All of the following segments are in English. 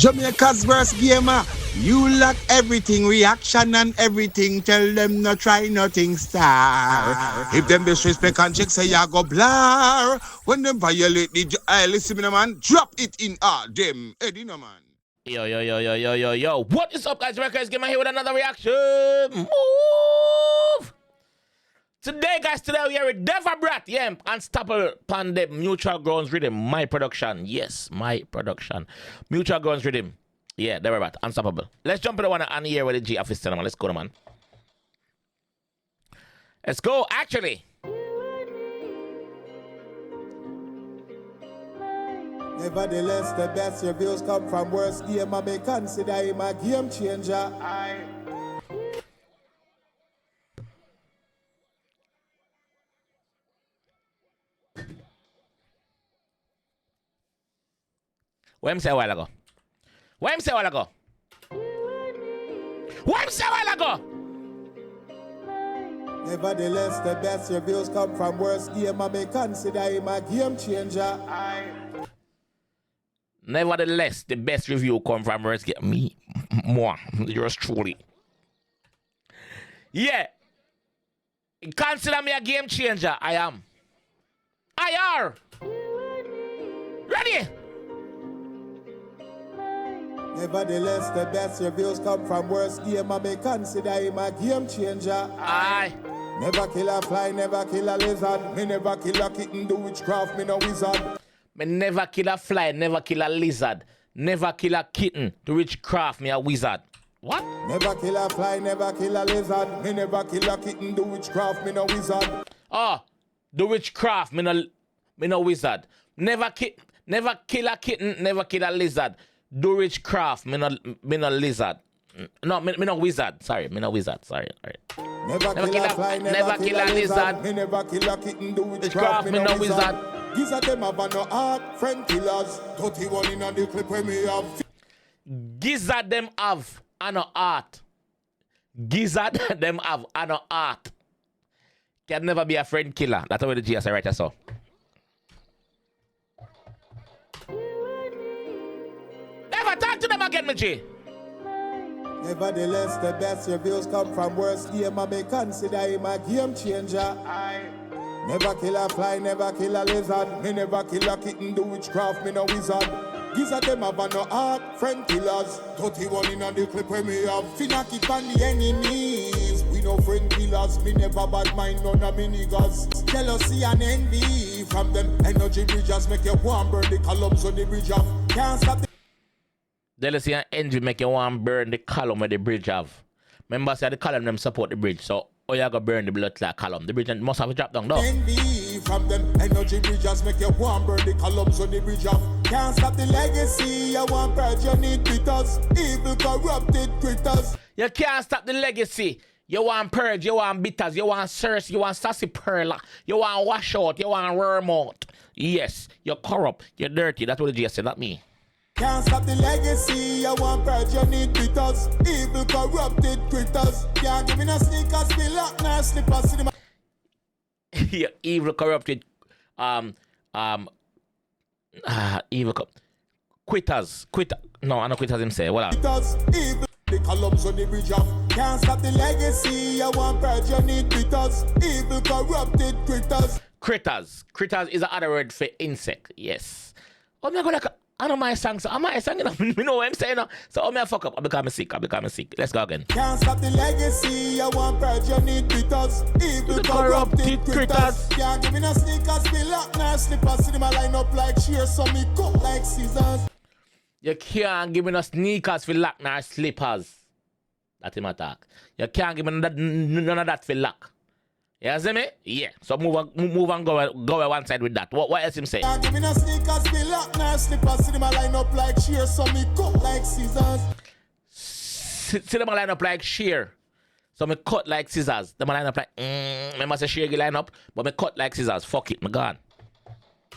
Jamaica's worst gamer. You lack everything, reaction and everything. Tell them no try nothing, star. If them disrespect and check, say ya go blur. When them violate the listen me, man, drop it in them. Eddie, no man. Yo. What is up, guys? Records Gamer here with another reaction. Move! Today we are with Deva Bratt. Yeah, Unstoppable Pandemic, Mutual Grounds Riddim. My production. Yes, my production. Mutual Grounds Riddim. Yeah, Deva Bratt. Unstoppable. Let's jump in the one and here with the G office cinema. Let's go, man. Let's go, actually. Nevertheless, the best reviews come from worst game. I may consider him a game changer. What him say a while ago? What him say a while ago? What him say a while ago? Nevertheless, the best reviews come from worst game. I may consider him a game changer. Nevertheless, the best review come from worst game. Me, more, yours truly. Yeah. Consider me a game changer. I am. Ready? Nevertheless, the best reviews come from worst game. I may consider him a game changer. Aye. Never kill a fly, never kill a lizard. Me never kill a kitten, do witchcraft, me no wizard. Me never kill a fly, never kill a lizard. Never kill a kitten, do witchcraft, me a wizard. What? Never kill a fly, never kill a lizard. Me never kill a kitten, do witchcraft, me no wizard. Oh, do witchcraft, me no wizard. Never kill a kitten, never kill a lizard. Do witchcraft, me no lizard. No, me no wizard. Sorry, me no wizard. Sorry. Never kill a fly, never kill a lizard. Me never kill a kitten, do witchcraft, me no wizard. Gizzard them have no heart, friend killers. 31 in the clip where me have. Gizzard them have no heart. Gizzard them have no heart. Can never be a friend killer. That's what the GS writer saw. Never talk to them again, G. Nevertheless, the best reviews come from worst game. I may consider him a game changer. Never kill a fly, never kill a lizard. Me never kill a kitten, do witchcraft, me no wizard. Gizzard them have no heart, friend killers. 31 in the clip where me have. Finna keep on the enemies. We no friend killers, me never bad mind none of me niggas. Jealousy and envy from them energy bridges make you want burn the columns on the bridge of. Can't stop the Jealousy and envy make you want burn the column where the bridge have. Remember, say the column them support the bridge, so oh you gotta burn the blood clot column. The bridge must have a drop down, though. Envy from them energy bridges make you want burn the columns on the bridge of. Can't stop the legacy, you want purge, you need bitters. Evil corrupted critters. You can't stop the legacy. You want purge, you want bitters, you want Cersei, you want sassy perla, you want wash out, you want worm out. Yes, you're corrupt, you're dirty. That's what the G said, not me. Can't stop the legacy, you want purge, you need bitters. Evil corrupted critters. Can't give me no sneakers, feel like no slippers. Yeah, evil corrupted, quitters. No, I know quitters him say. What up? Evil, the columns on the bridge of. Can't stop the legacy, you want purge, you need bitters. Evil corrupted critters. Critters is another word for insect. Yes. Oh my God, I know my song, so I'm my song, you know what I'm saying? So I'm fuck up, I become sick. Let's go again. Can't stop the legacy, you want purge, you need bitters. Evil corrupted critters. Can't give me no sneakers, feel like no slippers. Cinema line up like shears, so me cut like scissors. You can't give me no sneakers for luck, nor slippers. That's him attack. You can't give me none of that for luck. You see me? Yeah. So move on, go one side with that. What else him say? Can't give me no sneakers, feel like no slippers. Cinema line up like shears, so me cut like scissors. Cinema line up like shear. So me cut like scissors. Them line up like remember say shear line up, but me cut like scissors. Fuck it, me gone.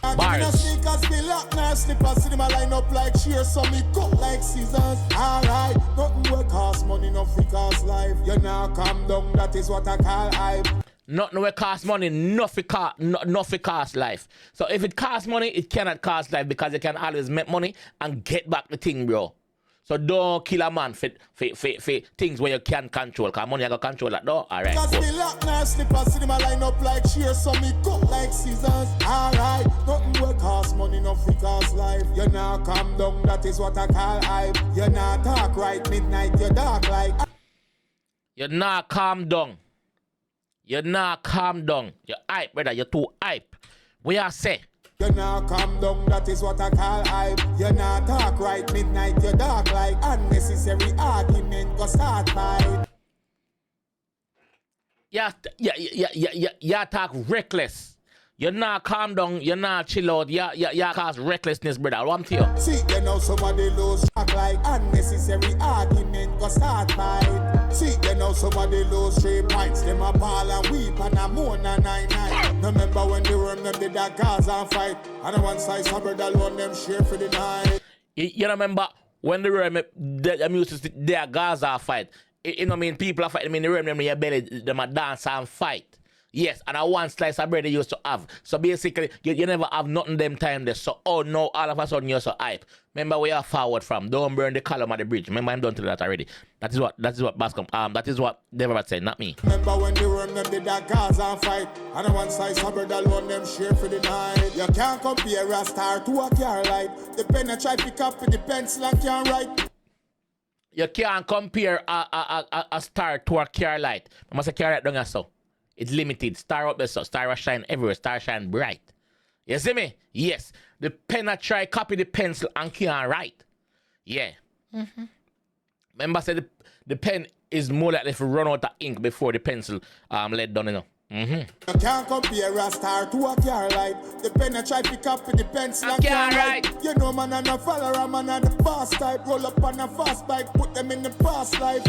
Bars. Sneakers feel like no slippers. Cinema line up like shears, so me cut like scissors. Alright, nothing will cost money, no free cost life. You now calm down, that is what I call hype. Nothing will cost money, nothing cost life. So if it costs money, it cannot cost life because you can always make money and get back the thing, bro. So don't kill a man for things where you can't control. Because money you can control that though. Alright. Cause me lock my slippers, cinema line up like shears, so me cut like scissors. Alright, nothing will cost money, no free cost life. You now calm down, that is what I call hype. You now talk right, midnight, you dark like. You not calm down. You not calm down. You hype, brother. You too hype. What you say? You now calm down, that is what I call hype. You now talk right, midnight, you dark like. Unnecessary argument, go start fight. You talk reckless. You not calm down, you not chill out, you cause recklessness, brother. What I'm to you? See, you know somebody lose track like unnecessary argument, go start fight. See, you know somebody lose 3 points, them a ball and weep and a moan and 9-9. Remember when they were them did that Gaza fight, and one side some brother alone them share for the night. You remember when they were them used to their Gaza fight? You know what I mean? People are fighting, I mean, they remember your belly, them a dance and fight. Yes, and a one slice of bread they used to have. So basically, you never have nothing them time there. So, oh no, all of a sudden you're so hype. Remember where you're forward from. Don't burn the column of the bridge. Remember, I'm done to that already. That is what Bascom, that is what Deva Bratt said, not me. Remember when they were them did that Gaza fight, and one side some brother alone them share for the night. You can't compare a star to a car light. The pen I try pick up with the pencil and can't write. You can't compare a star to a car light. I must say car light don't have so. It's limited. Star up there, so star shine everywhere. Star shine bright. You see me? Yes. The pen I try copy the pencil and can't write. Yeah. Mm-hmm. Remember, I said the pen is more likely to run out of ink before the pencil let down, you know. Mm-hmm. You can't compare a star to a car light. The pen I try pick up with the pencil and can't write. You know man and a follower, man and the boss type. Roll up on a fast bike, put them in the past life.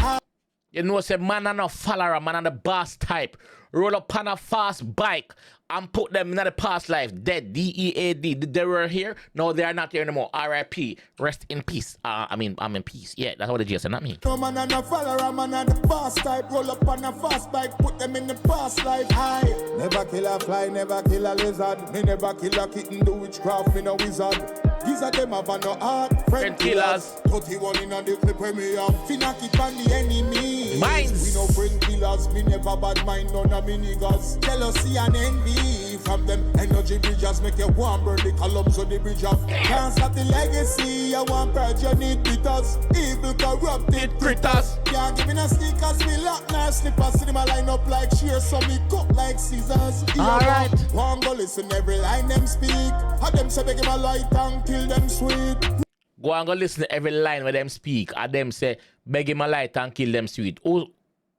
You know, say man and a follower, man and the boss type. Roll up on a fast bike and put them in the past life. Dead. D-E-A-D. They were here. No, they are not here anymore. R.I.P. Rest in peace. I'm in peace. Yeah, that's what the G said, not me. No man and a follower, man and the boss type. Roll up on a fast bike, put them in the past life. High. Never kill a fly, never kill a lizard. Me never kill a kitten, do witchcraft, me no wizard. These are them have no heart. Friend killers. 31 in on the clip where me have. Finna keep on the enemy. Minds. We no friend killers. Me never bad mind none of me niggas. Jealousy and envy from them energy bridges make you warm burn the columns of the bridge up. Can't stop the legacy. I want purge you need bitters. Evil corrupted critters. Can't give me no sneakers. Me lock my slippers. Cinema line up like shears. So me cut like scissors. Alright. One go listen every line them speak. Had them say beg him a light and kill them sweet. Go and go listen to every line where them speak. And them say beg him a light and kill them sweet.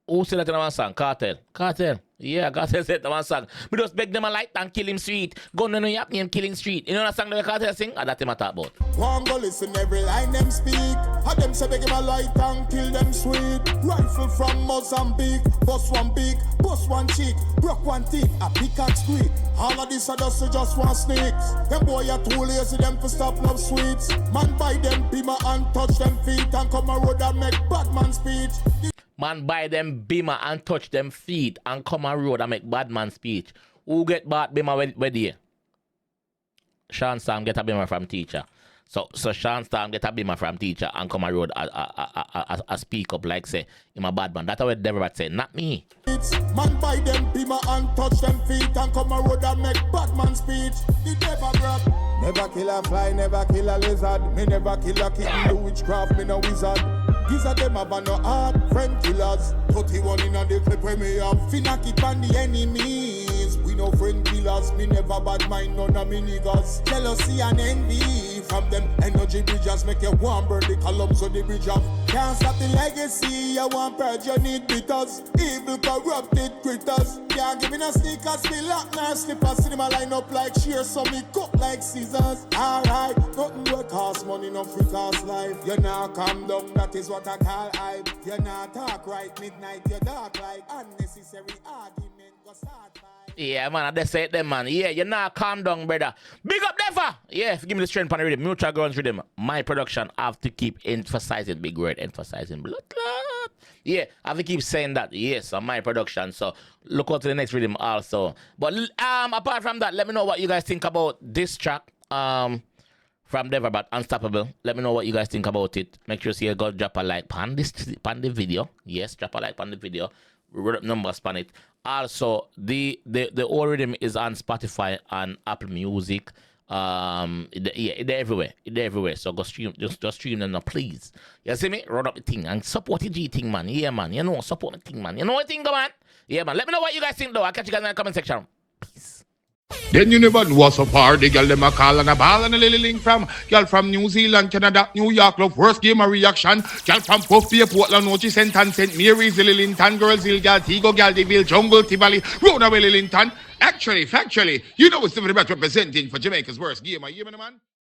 Who said that in one song? Cartel. Yeah, Cartel said that in one song. We just beg them a light and kill him sweet. Go no yap name killing street. You know that song that Cartel sing? That's him I talk about. One go listen every line them speak. Had them say beg him a light and kill them sweet. Rifle from Mozambique. Bust one big, bust one cheek. Broke one teeth, a pickaxe squeak. All of this are just one snakes. Them boy are too lazy them to stop love sweets. Man buy them beamer and touch them feet. And come a road and make bad man speech. Man buy them beamer and touch them feet and come a road and make bad man speech. Who get bad beamer where there? Sean Sam get a beamer from teacher. So Sean Sam get a beamer from teacher and come a road a speak up like say him a bad man. That's what Deva Bratt say, not me. Man buy them beamer and touch them feet and come a road and make bad man speech. The Deva Bratt. Never kill a fly, never kill a lizard. Me never kill a kitten, do witchcraft, me no wizard. These are them have no heart, friend killers. 31 in on the clip where me have. Finna keep on the enemies. We no friend killers, me never bad mind none of me niggas. Jealousy and envy from them energy bridges make you warm burn the columns of the bridge up. Can't stop the legacy, I want purge you need bitters. Evil corrupted critters. Can't give me no sneakers, me lock my slippers. Cinema line up like shears, so me cut like scissors. Alright, nothing will cost money, no free cost life. You now calm down, that is what I call hype. You now talk right, midnight, you dark like unnecessary argument. Go start fight. Yeah, man, I just say it then, man. Yeah, you now calm down, brother. Big up, Deva! Yeah, give me the strength on the rhythm. Mutual Grounds Riddim. My production, I have to keep emphasizing, big word, emphasizing blood clot. Yeah, I have to keep saying that. Yes, on my production. So, look out to the next rhythm also. But apart from that, let me know what you guys think about this track. from Deva Bratt, Unstoppable. Let me know what you guys think about it. Make sure you go drop a like on the video. Yes, drop a like on the video. Wrote up numbers on it. Also, the whole rhythm is on Spotify and Apple Music. They're everywhere. They're everywhere. So go stream, just stream them now, please. You see me? Run up the thing and support the G thing, man. Yeah, man. You know, support the thing, man. You know what thing, man? Yeah, man. Let me know what you guys think, though. I'll catch you guys in the comment section. Peace. Then you never know what's so far. The girl them a call and a ball and a little link from girl from New Zealand, Canada, New York. Love worst game a reaction. Girl from Puff Bay, Portland, Nochi, St. Ann, St. Mary's, Lillington, Girls Hill, Galtigo, Galdeville, Jungle, Tivoli, Rounaway, Lillington. Actually, factually, you know it's the Deva Bratt representing for Jamaica's worst game. Are you hear me, man?